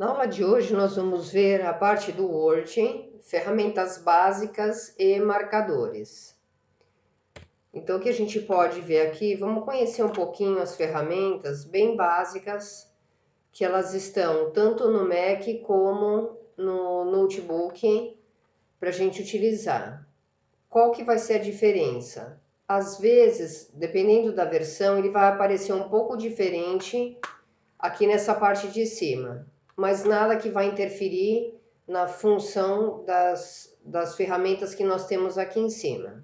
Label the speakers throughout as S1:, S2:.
S1: Na aula de hoje nós vamos ver a parte do Word, ferramentas básicas e marcadores. Então o que a gente pode ver aqui, vamos conhecer um pouquinho as ferramentas bem básicas que elas estão tanto no Mac como no notebook para a gente utilizar. Qual que vai ser a diferença? Às vezes, dependendo da versão, ele vai aparecer um pouco diferente aqui nessa parte de cima, mas nada que vai interferir na função das ferramentas que nós temos aqui em cima.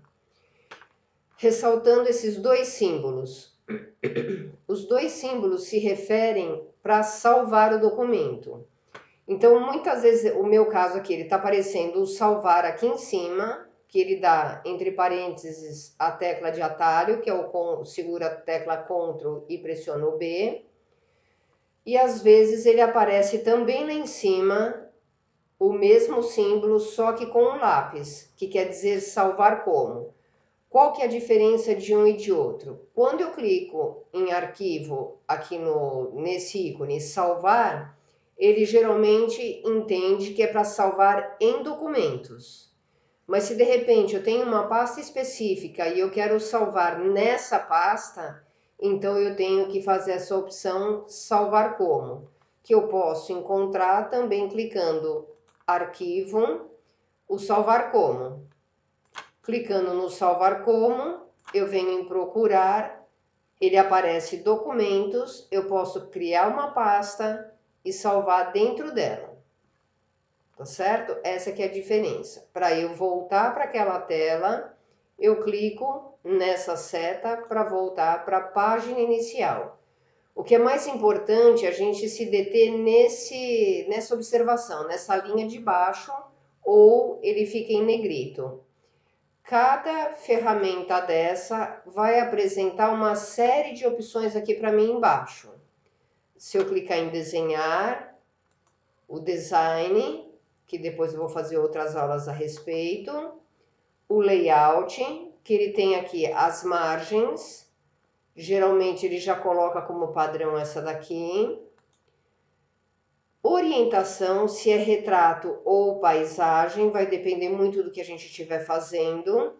S1: Ressaltando esses dois símbolos. Os dois símbolos se referem para salvar o documento. Então, muitas vezes, o meu caso aqui, ele está aparecendo o salvar aqui em cima, que ele dá, entre parênteses, a tecla de atalho, que é o segura a tecla Ctrl e pressiona o B. E às vezes ele aparece também lá em cima, o mesmo símbolo, só que com um lápis, que quer dizer salvar como. Qual que é a diferença de um e de outro? Quando eu clico em arquivo aqui nesse ícone salvar, ele geralmente entende que é para salvar em documentos. Mas se de repente eu tenho uma pasta específica e eu quero salvar nessa pasta, então eu tenho que fazer essa opção salvar como, que eu posso encontrar também clicando arquivo, o salvar como. Clicando no salvar como, eu venho em procurar, ele aparece documentos, eu posso criar uma pasta e salvar dentro dela. Tá certo? Essa que é a diferença. Para eu voltar para aquela tela, eu clico nessa seta para voltar para a página inicial. O que é mais importante é a gente se deter nessa observação, nessa linha de baixo, ou ele fica em negrito. Cada ferramenta dessa vai apresentar uma série de opções aqui para mim embaixo. Se eu clicar em desenhar, o design, que depois eu vou fazer outras aulas a respeito, o layout, que ele tem aqui as margens, geralmente ele já coloca como padrão essa daqui, orientação, se é retrato ou paisagem, vai depender muito do que a gente estiver fazendo,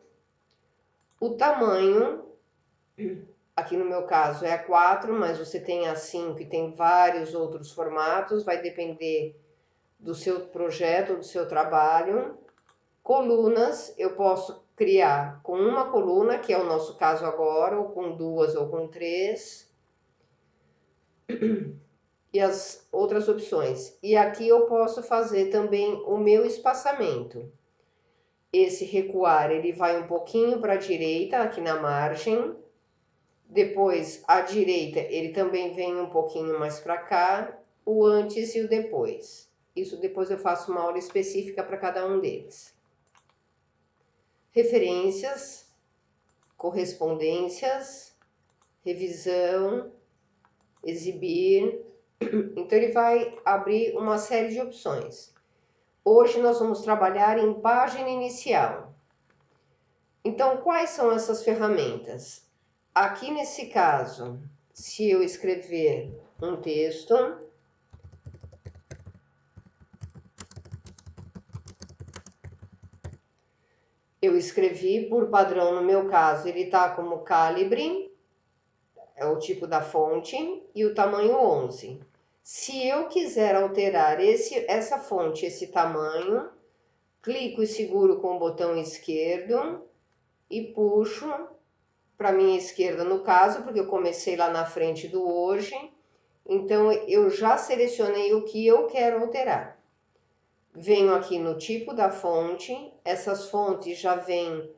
S1: o tamanho, aqui no meu caso é A4, mas você tem A5 e tem vários outros formatos, vai depender do seu projeto, do seu trabalho. Colunas, eu posso criar com uma coluna, que é o nosso caso agora, ou com duas ou com três. E as outras opções. E aqui eu posso fazer também o meu espaçamento. Esse recuar, ele vai um pouquinho para a direita, aqui na margem. Depois, à direita, ele também vem um pouquinho mais para cá. O antes e o depois. Isso depois eu faço uma aula específica para cada um deles. Referências, correspondências, revisão, exibir. Então ele vai abrir uma série de opções. Hoje nós vamos trabalhar em página inicial. Então, quais são essas ferramentas? Aqui nesse caso, se eu escrever um texto, eu escrevi por padrão, no meu caso, ele está como calibre, é o tipo da fonte, e o tamanho 11. Se eu quiser alterar essa fonte, esse tamanho, clico e seguro com o botão esquerdo e puxo para a minha esquerda no caso, porque eu comecei lá na frente do hoje, então eu já selecionei o que eu quero alterar. Venho aqui no tipo da fonte, essas fontes já vêm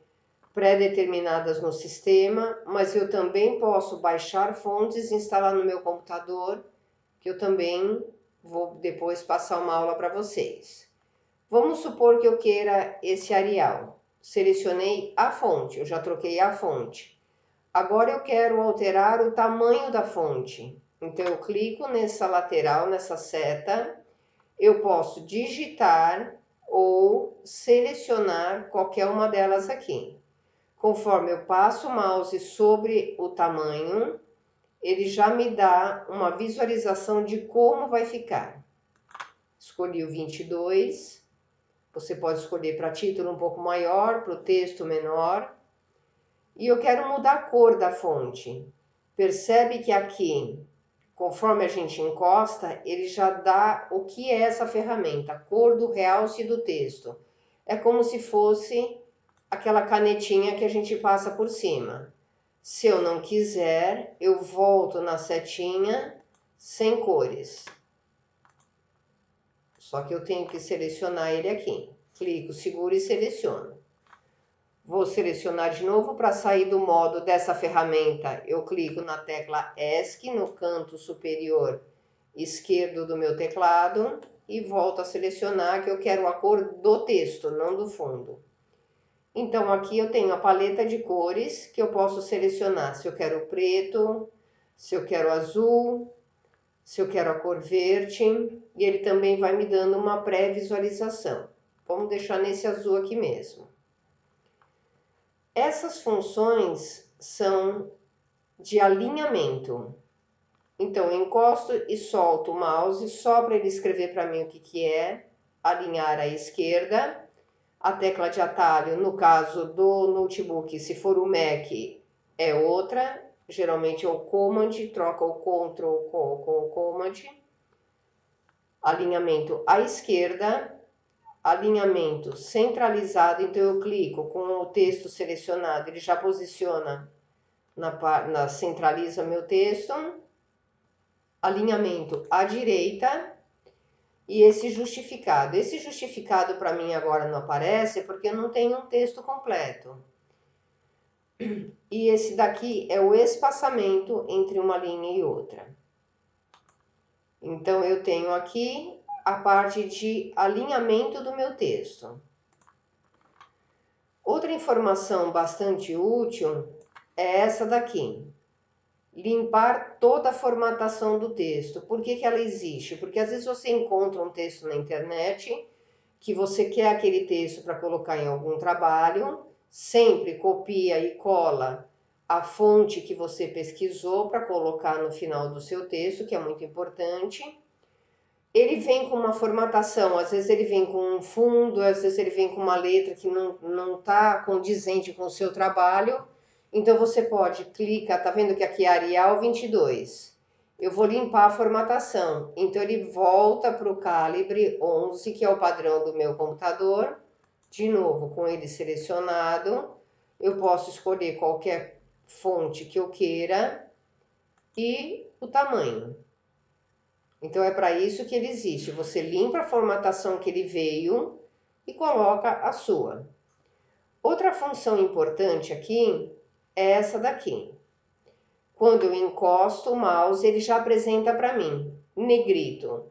S1: pré-determinadas no sistema, mas eu também posso baixar fontes e instalar no meu computador, que eu também vou depois passar uma aula para vocês. Vamos supor que eu queira esse Arial. Selecionei a fonte, eu já troquei a fonte. Agora eu quero alterar o tamanho da fonte. Então eu clico nessa lateral, nessa seta, eu posso digitar ou selecionar qualquer uma delas aqui. Conforme eu passo o mouse sobre o tamanho, ele já me dá uma visualização de como vai ficar. Escolhi o 22. Você pode escolher para título um pouco maior, para o texto menor. E eu quero mudar a cor da fonte. Percebe que aqui, conforme a gente encosta, ele já dá o que é essa ferramenta, a cor do realce do texto. É como se fosse aquela canetinha que a gente passa por cima. Se eu não quiser, eu volto na setinha sem cores. Só que eu tenho que selecionar ele aqui. Clico, seguro e seleciono. Vou selecionar de novo para sair do modo dessa ferramenta. Eu clico na tecla ESC no canto superior esquerdo do meu teclado e volto a selecionar que eu quero a cor do texto, não do fundo. Então aqui eu tenho a paleta de cores que eu posso selecionar se eu quero preto, se eu quero azul, se eu quero a cor verde, e ele também vai me dando uma pré-visualização. Vamos deixar nesse azul aqui mesmo. Essas funções são de alinhamento. Então, eu encosto e solto o mouse só para ele escrever para mim o que é, alinhar à esquerda. A tecla de atalho, no caso do notebook, se for o Mac, é outra. Geralmente é o Command, troca o Ctrl com o Command. Alinhamento à esquerda, alinhamento centralizado. Então eu clico com o texto selecionado, ele já posiciona, centraliza meu texto. Alinhamento à direita. E esse justificado. Esse justificado para mim agora não aparece porque eu não tenho um texto completo. E esse daqui é o espaçamento entre uma linha e outra. Então eu tenho aqui a parte de alinhamento do meu texto. Outra informação bastante útil é essa daqui. Limpar toda a formatação do texto. Por que ela existe? Porque às vezes você encontra um texto na internet que você quer aquele texto para colocar em algum trabalho, sempre copia e cola a fonte que você pesquisou para colocar no final do seu texto, que é muito importante. Ele vem com uma formatação, às vezes ele vem com um fundo, às vezes ele vem com uma letra que não está condizente com o seu trabalho. Então você pode clicar, tá vendo que aqui é Arial 22. Eu vou limpar a formatação. Então ele volta para o calibre 11, que é o padrão do meu computador. De novo, com ele selecionado, eu posso escolher qualquer fonte que eu queira e o tamanho. Então é para isso que ele existe. Você limpa a formatação que ele veio e coloca a sua. Outra função importante aqui é essa daqui. Quando eu encosto o mouse, ele já apresenta para mim negrito.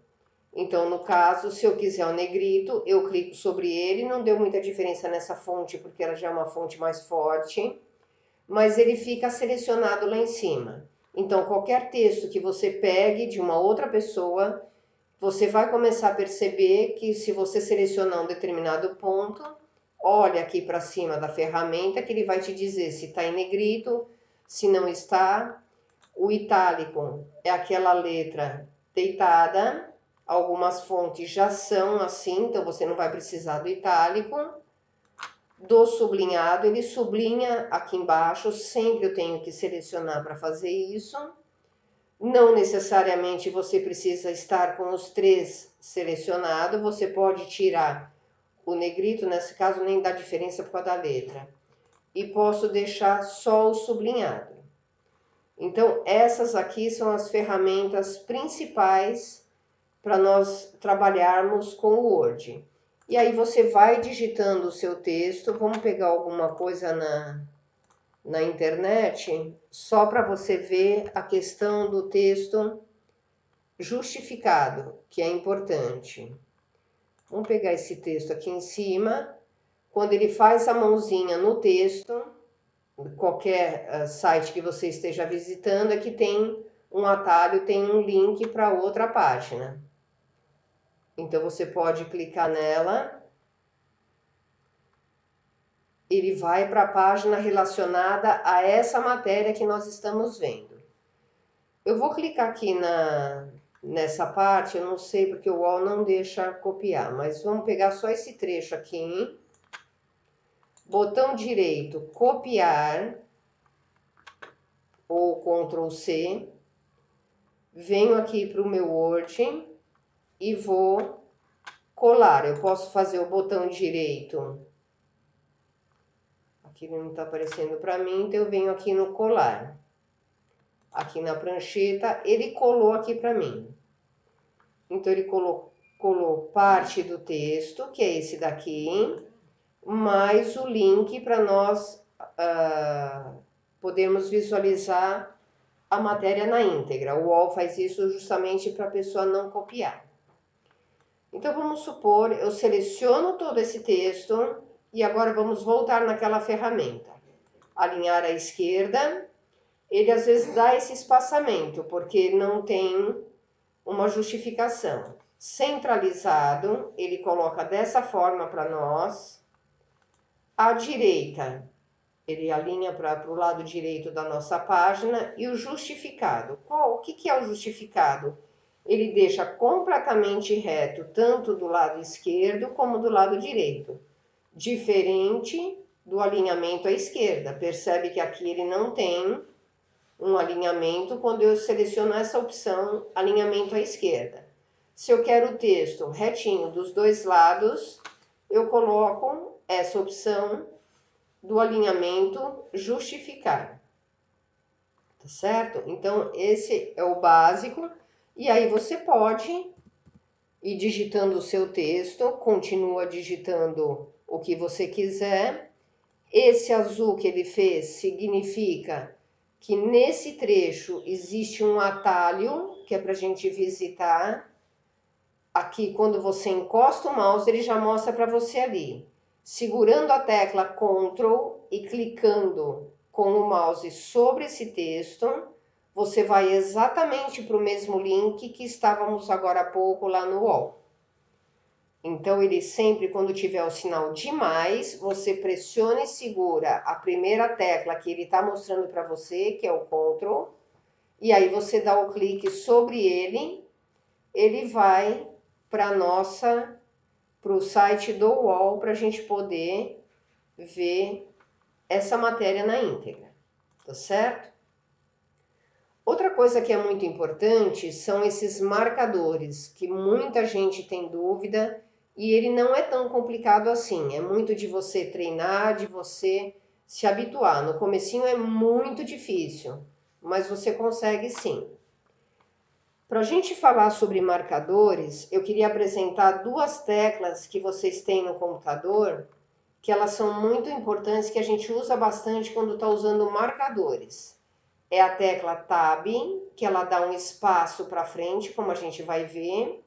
S1: Então, no caso, se eu quiser o negrito, eu clico sobre ele. Não deu muita diferença nessa fonte, porque ela já é uma fonte mais forte, mas ele fica selecionado lá em cima. Então, qualquer texto que você pegue de uma outra pessoa, você vai começar a perceber que se você selecionar um determinado ponto, olha aqui para cima da ferramenta que ele vai te dizer se está em negrito, se não está. O itálico é aquela letra deitada. Algumas fontes já são assim, então você não vai precisar do itálico. Do sublinhado, ele sublinha aqui embaixo, sempre eu tenho que selecionar para fazer isso. Não necessariamente você precisa estar com os três selecionados, você pode tirar o negrito, nesse caso nem dá diferença por causa da letra. E posso deixar só o sublinhado. Então, essas aqui são as ferramentas principais para nós trabalharmos com o Word. E aí você vai digitando o seu texto. Vamos pegar alguma coisa na internet, só para você ver a questão do texto justificado, que é importante. Vamos pegar esse texto aqui em cima. Quando ele faz a mãozinha no texto, qualquer site que você esteja visitando, aqui tem um atalho, tem um link para outra página. Então você pode clicar nela, ele vai para a página relacionada a essa matéria que nós estamos vendo. Eu vou clicar aqui nessa parte, eu não sei porque o UOL não deixa copiar, mas vamos pegar só esse trecho aqui. Botão direito, copiar, ou Ctrl C. Venho aqui para o meu Word e vou colar. Eu posso fazer o botão direito. Aqui não está aparecendo para mim, então eu venho aqui no colar. Aqui na prancheta, ele colou aqui para mim. Então, ele colou parte do texto, que é esse daqui, mais o link para nós podermos visualizar a matéria na íntegra. O UOL faz isso justamente para a pessoa não copiar. Então, vamos supor, eu seleciono todo esse texto e agora vamos voltar naquela ferramenta. Alinhar à esquerda, ele às vezes dá esse espaçamento, porque não tem uma justificação. Centralizado, ele coloca dessa forma para nós. À direita, ele alinha para o lado direito da nossa página. E o justificado, o que é o justificado? Ele deixa completamente reto, tanto do lado esquerdo como do lado direito. Diferente do alinhamento à esquerda. Percebe que aqui ele não tem um alinhamento quando eu seleciono essa opção, alinhamento à esquerda. Se eu quero o texto retinho dos dois lados, eu coloco essa opção do alinhamento justificar. Tá certo? Então, esse é o básico. E aí você pode ir digitando o seu texto, continua digitando o que você quiser. Esse azul que ele fez significa que nesse trecho existe um atalho que é para a gente visitar. Aqui, quando você encosta o mouse, ele já mostra para você ali. Segurando a tecla Ctrl e clicando com o mouse sobre esse texto, você vai exatamente para o mesmo link que estávamos agora há pouco lá no UOL. Então, ele sempre, quando tiver o sinal de mais, você pressiona e segura a primeira tecla que ele está mostrando para você, que é o Ctrl, e aí você dá o clique sobre ele, ele vai para o site do UOL para a gente poder ver essa matéria na íntegra, tá certo? Outra coisa que é muito importante são esses marcadores, que muita gente tem dúvida e ele não é tão complicado assim. É muito de você treinar, de você se habituar. No comecinho é muito difícil, mas você consegue sim. Para a gente falar sobre marcadores, eu queria apresentar duas teclas que vocês têm no computador, que elas são muito importantes, que a gente usa bastante quando está usando marcadores. É a tecla Tab, que ela dá um espaço para frente, como a gente vai ver,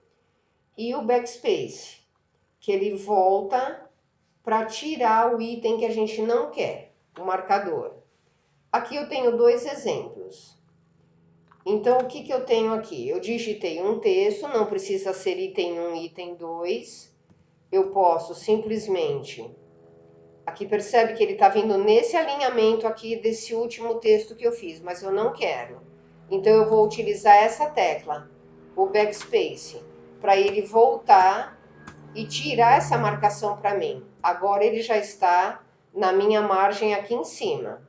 S1: e o Backspace, que ele volta para tirar o item que a gente não quer, o marcador. Aqui eu tenho dois exemplos. Então, o que eu tenho aqui? Eu digitei um texto, não precisa ser item 1, item 2. Eu posso simplesmente... Aqui percebe que ele está vindo nesse alinhamento aqui desse último texto que eu fiz, mas eu não quero. Então, eu vou utilizar essa tecla, o Backspace, para ele voltar e tirar essa marcação para mim. Agora, ele já está na minha margem aqui em cima.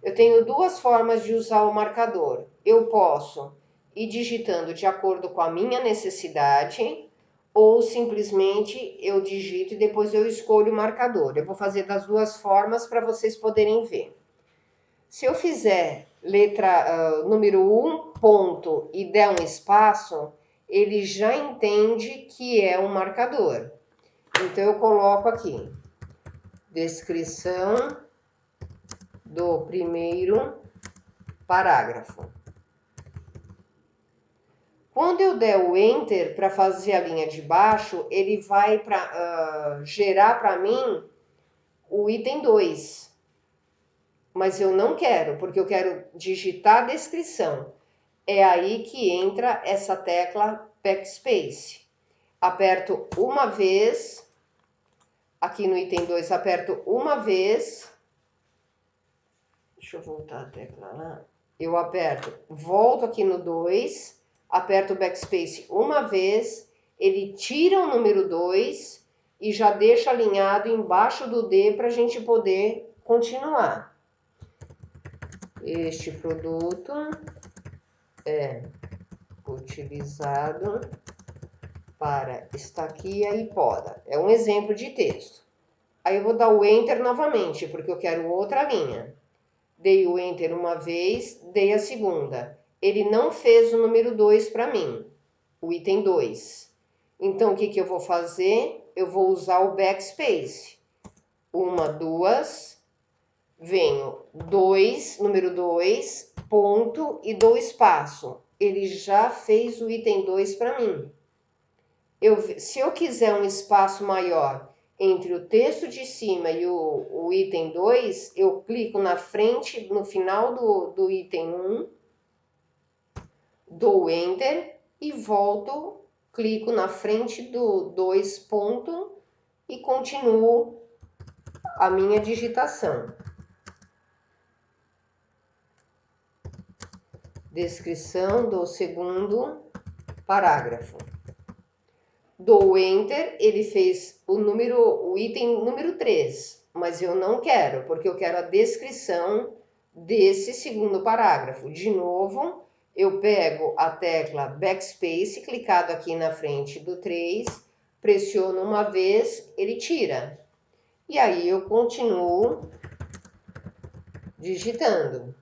S1: Eu tenho duas formas de usar o marcador. Eu posso ir digitando de acordo com a minha necessidade, ou simplesmente eu digito e depois eu escolho o marcador. Eu vou fazer das duas formas para vocês poderem ver. Se eu fizer número 1, ponto, e der um espaço, ele já entende que é um marcador. Então, eu coloco aqui, descrição do primeiro parágrafo. Quando eu der o Enter para fazer a linha de baixo, ele vai gerar para mim o item 2. Mas eu não quero, porque eu quero digitar a descrição. É aí que entra essa tecla Backspace. Aperto uma vez, aqui no item 2, aperto uma vez. Deixa eu voltar a tecla lá. Eu aperto, volto aqui no 2, aperto o backspace uma vez, ele tira o número 2 e já deixa alinhado embaixo do D para a gente poder continuar. Este produto é utilizado para estaquia e poda. É um exemplo de texto. Aí eu vou dar o Enter novamente, porque eu quero outra linha. Dei o Enter uma vez, dei a segunda. Ele não fez o número 2 para mim, o item 2. Então, o que eu vou fazer? Eu vou usar o backspace. 1, 2, venho 2, número 2, ponto e dou espaço. Ele já fez o item 2 para mim. Se eu quiser um espaço maior entre o texto de cima e o item 2, eu clico na frente, no final do item 1, dou Enter e volto, clico na frente do 2 ponto e continuo a minha digitação. Descrição do segundo parágrafo. Dou Enter, ele fez o item número 3, mas eu não quero, porque eu quero a descrição desse segundo parágrafo. De novo, eu pego a tecla Backspace, clicado aqui na frente do 3, pressiono uma vez, ele tira. E aí eu continuo digitando.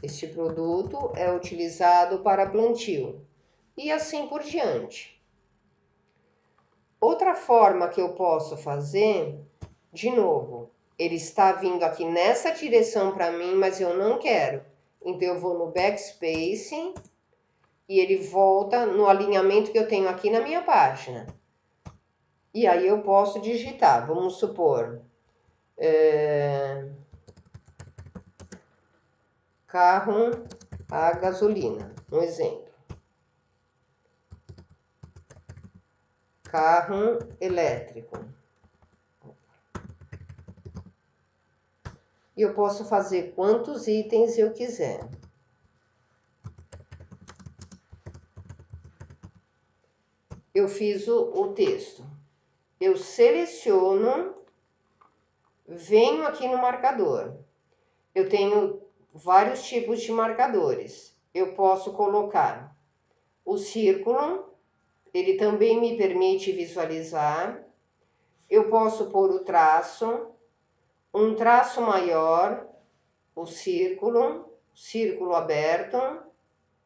S1: Este produto é utilizado para plantio. E assim por diante. Outra forma que eu posso fazer, de novo, ele está vindo aqui nessa direção para mim, mas eu não quero. Então, eu vou no backspace e ele volta no alinhamento que eu tenho aqui na minha página. E aí eu posso digitar, vamos supor, carro a gasolina, um exemplo. Carro elétrico. E eu posso fazer quantos itens eu quiser. Eu fiz o texto. Eu seleciono, venho aqui no marcador. Eu tenho vários tipos de marcadores. Eu posso colocar o círculo, ele também me permite visualizar. Eu posso pôr o traço, um traço maior, o círculo aberto,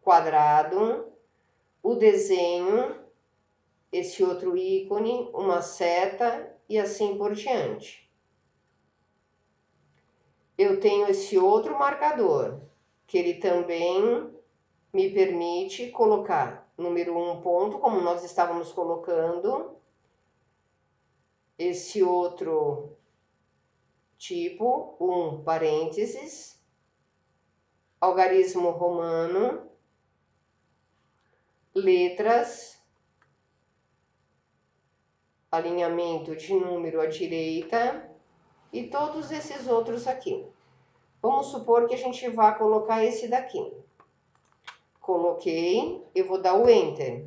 S1: quadrado, o desenho, esse outro ícone, uma seta e assim por diante. Eu tenho esse outro marcador, que ele também me permite colocar número 1 ponto, como nós estávamos colocando, esse outro tipo, 1 parênteses, algarismo romano, letras, alinhamento de número à direita e todos esses outros aqui. Vamos supor que a gente vá colocar esse daqui. Coloquei, eu vou dar o Enter.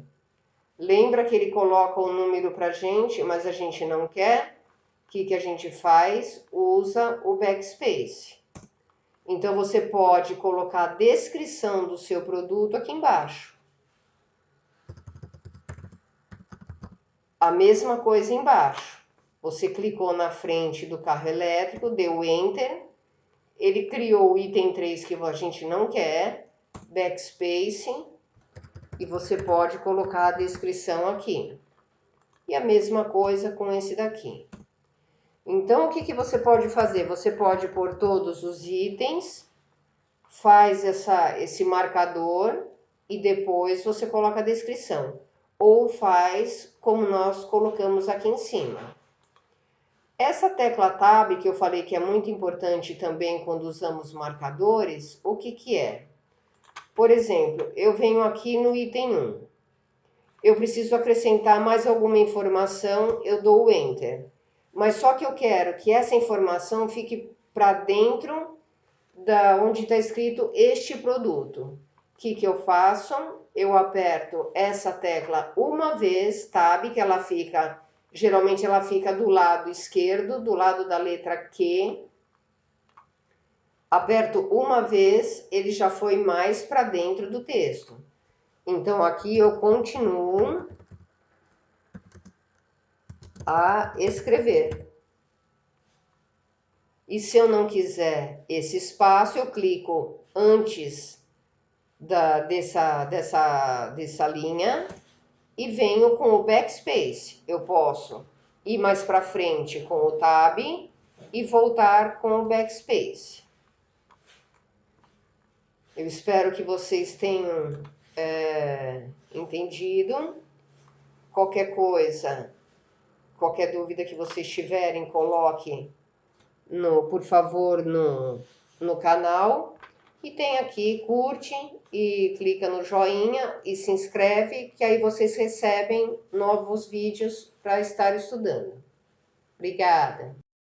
S1: Lembra que ele coloca o número para a gente, mas a gente não quer? O que a gente faz? Usa o backspace. Então, você pode colocar a descrição do seu produto aqui embaixo. A mesma coisa embaixo. Você clicou na frente do carro elétrico, deu Enter. Ele criou o item 3 que a gente não quer. Backspace. E você pode colocar a descrição aqui. E a mesma coisa com esse daqui. Então, o que você pode fazer? Você pode pôr todos os itens, faz esse marcador e depois você coloca a descrição. Ou faz como nós colocamos aqui em cima. Essa tecla Tab, que eu falei que é muito importante também quando usamos marcadores, o que é? Por exemplo, eu venho aqui no item 1. Eu preciso acrescentar mais alguma informação, eu dou o Enter. Mas só que eu quero que essa informação fique para dentro da onde está escrito este produto. O que eu faço? Eu aperto essa tecla uma vez, Tab, que ela fica, geralmente ela fica do lado esquerdo, do lado da letra Q. Aperto uma vez, ele já foi mais para dentro do texto. Então, aqui eu continuo a escrever. E se eu não quiser esse espaço, eu clico antes dessa linha e venho com o backspace. Eu posso ir mais para frente com o tab e voltar com o backspace. Eu espero que vocês tenham entendido. Qualquer coisa, qualquer dúvida que vocês tiverem, coloque, por favor, no canal. E tem aqui, curte e clica no joinha e se inscreve, que aí vocês recebem novos vídeos para estar estudando. Obrigada!